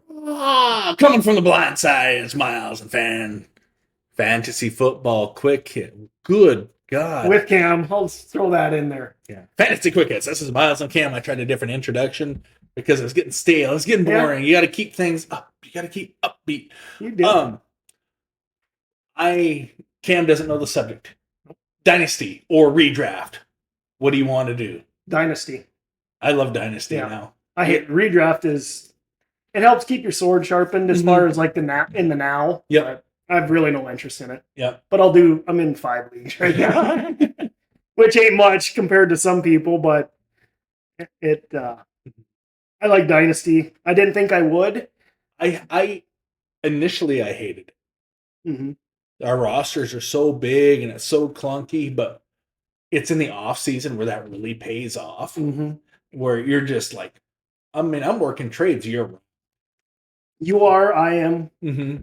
Coming from the blind side, it's Miles and fantasy football quick hit. Good God. With Cam, I'll throw that in there. Yeah. Fantasy quick hits. This is Miles and Cam. I tried a different introduction because it was getting stale. It's getting boring. You got to keep things up. You got to keep upbeat. You do. Cam doesn't know the subject. Dynasty or redraft. What do you want to do? Dynasty. I love Dynasty now. I hate redraft. It helps keep your sword sharpened as far as like the now. Yeah. I have really no interest in it. Yeah. But I'm in 5 leagues right now. Which ain't much compared to some people, but I like Dynasty. I didn't think I would. I initially hated it. Mm-hmm. Our rosters are so big and it's so clunky, but it's in the off season where that really pays off. Mm-hmm. Where you're just like, I'm working trades year round. You are, I am. Mm-hmm.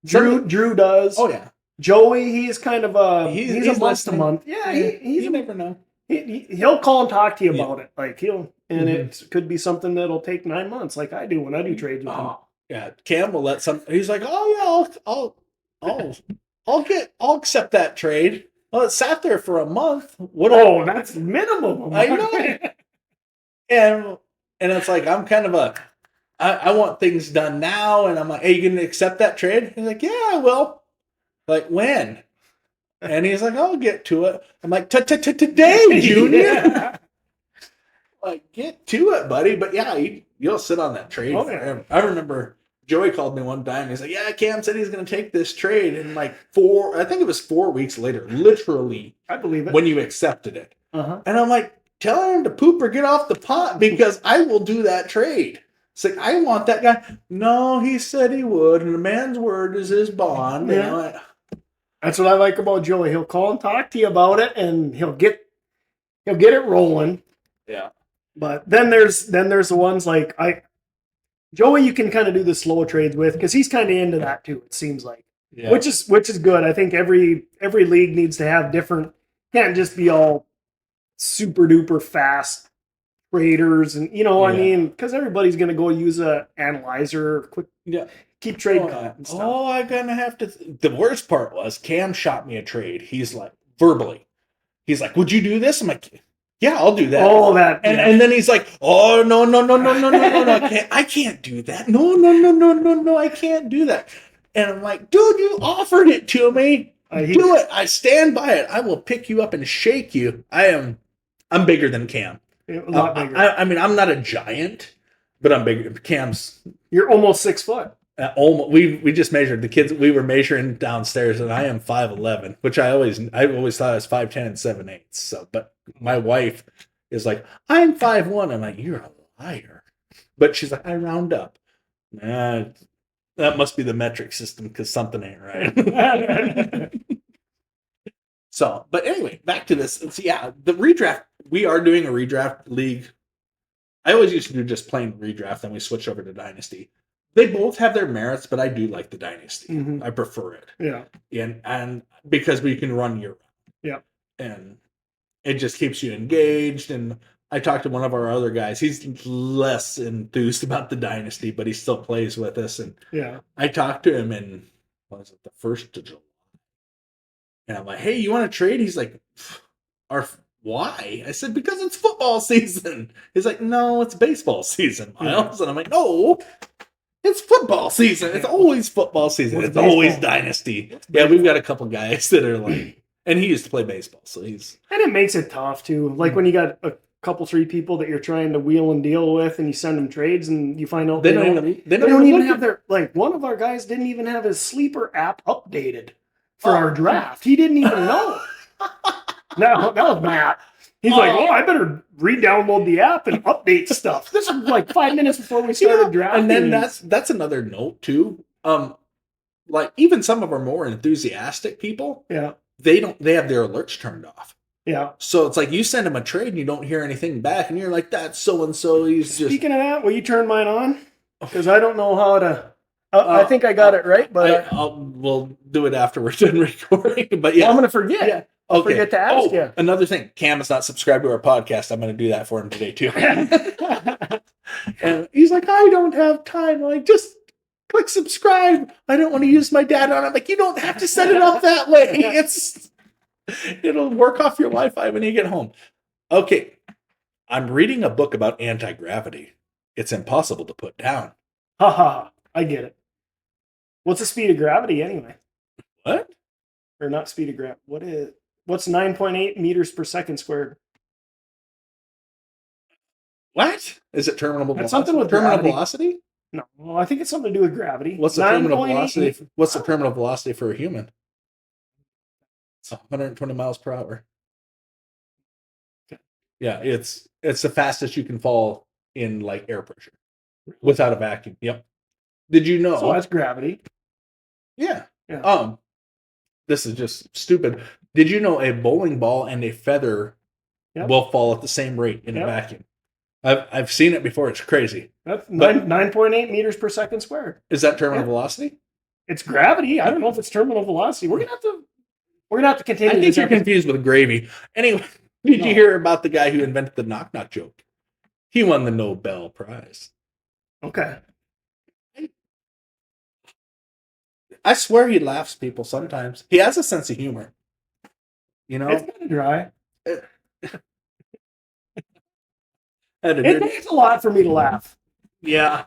Drew does. Oh yeah. Joey, he's kind of he's a month to month. Yeah, you never know. He'll call and talk to you about it. Like it could be something that'll take 9 months, like I do when I do trades with him. Yeah, Cam will let he's like, oh yeah, I'll accept that trade. Well, it sat there for a month. That's minimum. I know. And it's like I'm kind of I want things done now, and I'm like, hey, you gonna accept that trade? He's like, yeah, I will. Like, when? And he's like, I'll get to it. I'm like, today, Junior. Like, get to it, buddy. But yeah, you'll sit on that trade forever. I remember Joey called me one time. He's like, yeah, Cam said he's going to take this trade. And like 4 weeks later, literally. I believe it. When you accepted it. Uh-huh. And I'm like, tell him to poop or get off the pot because I will do that trade. It's like, I want that guy. No, he said he would. And the man's word is his bond. Yeah. You know, that's what I like about Joey. He'll call and talk to you about it, and he'll get it rolling. Yeah. But then there's the ones like Joey. You can kind of do the slow trades with because he's kind of into that too. It seems like, which is good. I think every league needs to have different. Can't just be all super duper fast traders, and I mean, because everybody's gonna go use a analyzer, quick, keep trade cut and stuff. Oh, I'm gonna have to. The worst part was Cam shot me a trade. He's like verbally, he's like, "Would you do this?" I'm like, "Yeah, I'll do that." Oh, that, and then he's like, "Oh no, I can't do that. No, I can't do that." And I'm like, "Dude, you offered it to me. Do it. I stand by it. I will pick you up and shake you. I'm bigger than Cam. A lot bigger. I mean, I'm not a giant, but I'm bigger. Cam's. You're almost 6 foot. Almost. We just measured the kids. We were measuring downstairs, and I am 5'11", which I always thought I was 5'10" and 7/8. So, but my wife is like, I'm 5'1". I'm like, you're a liar. But she's like, I round up. Nah, that must be the metric system because something ain't right. So, but anyway, back to this. So yeah, the redraft. We are doing a redraft league. I always used to do just plain redraft, then we switch over to Dynasty. They both have their merits, but I do like the Dynasty. Mm-hmm. I prefer it. Yeah. And because we can run year round. Yeah. And it just keeps you engaged. And I talked to one of our other guys. He's less enthused about the Dynasty, but he still plays with us. And I talked to him in, the 1st of July? And I'm like, hey, you want to trade? He's like, why? I said, because it's football season. He's like, no, it's baseball season, Miles. And I'm like, no, it's football season. It's always football season. It's always Dynasty. Yeah, we've got a couple guys that are like, and he used to play baseball, so he's. And it makes it tough too. Like when you got a couple, 3 people that you're trying to wheel and deal with, and you send them trades, and you find out they don't even have their, like, one of our guys didn't even have his sleeper app updated for our draft. He didn't even know. No, that was Matt. He's like, I better re-download the app and update stuff. This was like 5 minutes before we started drafting. And then that's another note too. Like even some of our more enthusiastic people, they have their alerts turned off. Yeah. So it's like you send them a trade and you don't hear anything back, and you're like, that's so and so. Speaking of that, will you turn mine on? Because I don't know how to. I think I got it right, but we'll do it after we're done recording. But yeah, I'm going to forget. Yeah. I'll forget to ask you. Another thing, Cam is not subscribed to our podcast. I'm going to do that for him today too. And he's like, I don't have time. I'm like, just click subscribe. I don't want to use my data on it. I'm like, you don't have to set it up that way. It'll work off your Wi-Fi when you get home. Okay. I'm reading a book about anti-gravity. It's impossible to put down. Haha, I get it. What's the speed of gravity anyway? What? Or not speed of gravity. What's 9.8 meters per second squared? What? Is it terminal velocity? Something with terminal gravity. Velocity? No, well, I think it's something to do with gravity. What's the terminal velocity? What's the terminal velocity for a human? It's 120 miles per hour. Yeah, it's the fastest you can fall in like air pressure without a vacuum. Yep. Did you know? So that's gravity. Yeah. This is just stupid. Did you know a bowling ball and a feather will fall at the same rate in a vacuum? I've seen it before. It's crazy. That's 9.8 meters per second squared. Is that terminal velocity? It's gravity. I don't know if it's terminal velocity. We're gonna have to continue. I think you're confused with gravy. Anyway, did you hear about the guy who invented the knock knock joke? He won the Nobel Prize. Okay. I swear he laughs people sometimes. He has a sense of humor. You know, it's kind of dry. It takes a lot for me to laugh. Yeah.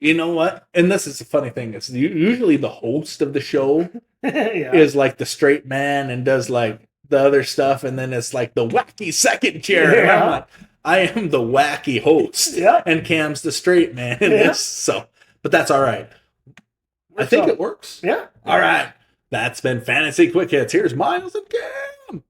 You know what? And this is the funny thing. It's usually the host of the show is like the straight man and does like the other stuff. And then it's like the wacky second chair. Yeah. And I'm like, I am the wacky host. Yeah. And Cam's the straight man in this. So, but that's all right. I think it works. Yeah. All right. That's been Fantasy Quick Hits. Here's Miles and Cam.